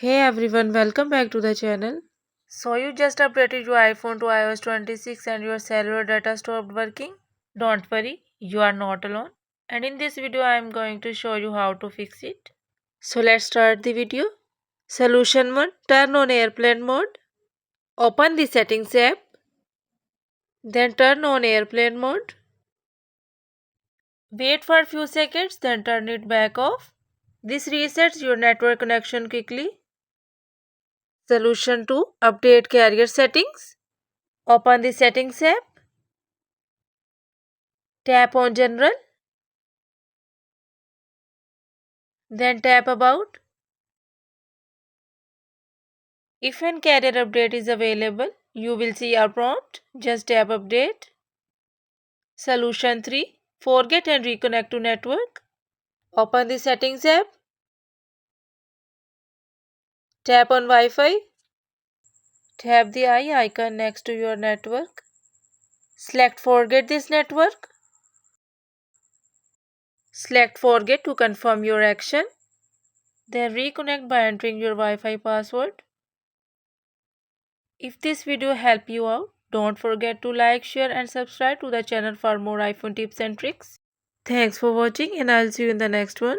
Hey everyone, welcome back to the channel. So you just updated your iPhone to iOS 26 and your cellular data stopped working? Don't worry, you are not alone. And in this video I am going to show you how to fix it. So let's start the video. Solution 1. Turn on airplane mode. Open the settings app. Then turn on airplane mode. Wait for a few seconds, then turn it back off. This resets your network connection quickly. Solution 2. Update carrier settings. Open the settings app. Tap on General. Then tap About. If an carrier update is available, you will see a prompt. Just tap Update. Solution 3. Forget and reconnect to network. Open the settings app. Tap on Wi-Fi. Tap the eye icon next to your network. Select Forget this network. Select Forget to confirm your action. Then reconnect by entering your Wi-Fi password. If this video helped you out, don't forget to like, share and subscribe to the channel for more iPhone tips and tricks. Thanks for watching and I'll see you in the next one.